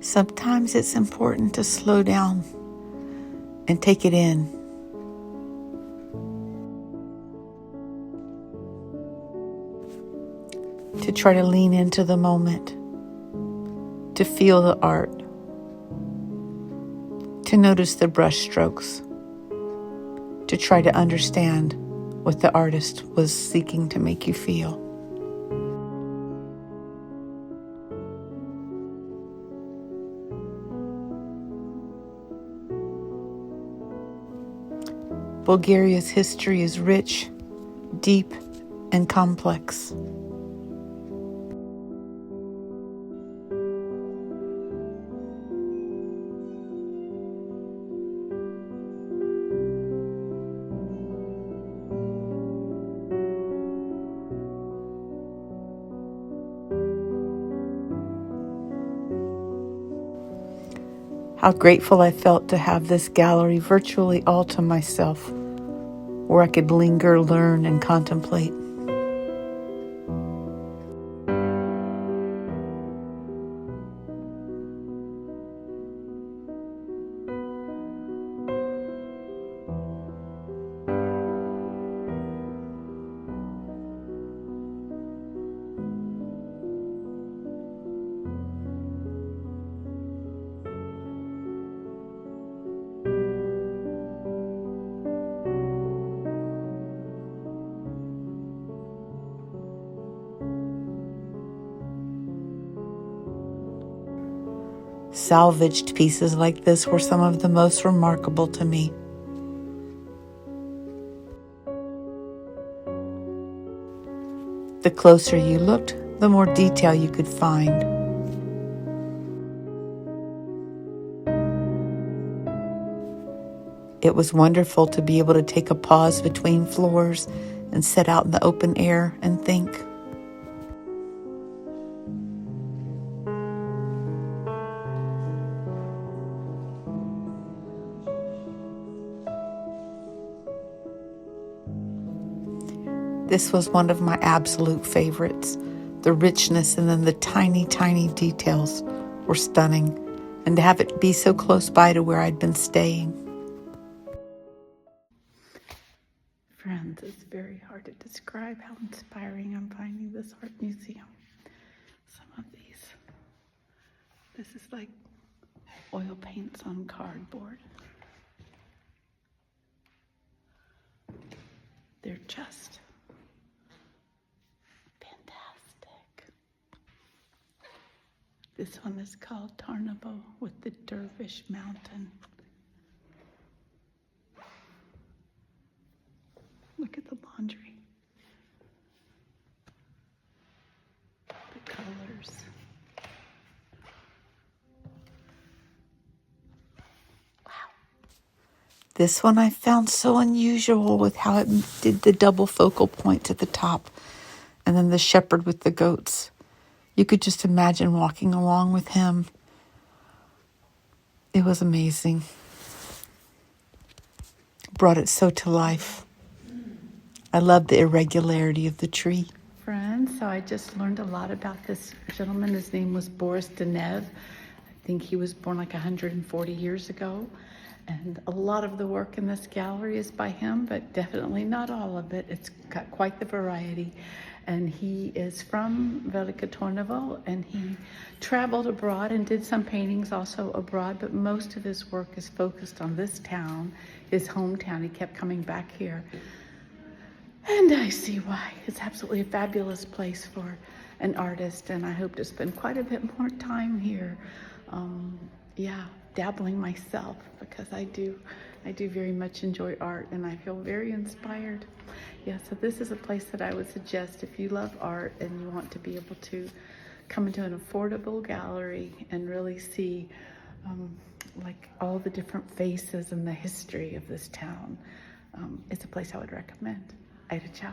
Sometimes it's important to slow down and take it in. To try to lean into the moment, to feel the art, to notice the brush strokes, to try to understand what the artist was seeking to make you feel. Bulgaria's history is rich, deep, and complex. How grateful I felt to have this gallery virtually all to myself, where I could linger, learn, and contemplate. Salvaged pieces like this were some of the most remarkable to me. The closer you looked, the more detail you could find. It was wonderful to be able to take a pause between floors and sit out in the open air and think. This was one of my absolute favorites. The richness and then the tiny, tiny details were stunning. And to have it be so close by to where I'd been staying. Friends, it's very hard to describe how inspiring I'm finding this art museum. Some of these. This is like oil paints on cardboard. They're just This one is called Tarnovo with the Dervish Mountain. Look at the laundry. The colors. Wow. This one I found so unusual with how it did the double focal point to the top and then the shepherd with the goats. You could just imagine walking along with him. It was amazing. Brought it so to life. I love the irregularity of the tree. Friends, so I just learned a lot about this gentleman. His name was Boris Denev. I think he was born like 140 years ago. And a lot of the work in this gallery is by him, but definitely not all of it. It's got quite the variety. And he is from Veliko Tarnovo, and he traveled abroad and did some paintings also abroad, but most of his work is focused on this town, his hometown. He kept coming back here. And I see why. It's absolutely a fabulous place for an artist, and I hope to spend quite a bit more time here. Dabbling myself, because I do very much enjoy art, and I feel very inspired. Yeah, so this is a place that I would suggest if you love art and you want to be able to come into an affordable gallery and really see like all the different faces and the history of this town. It's a place I would recommend. Ciao.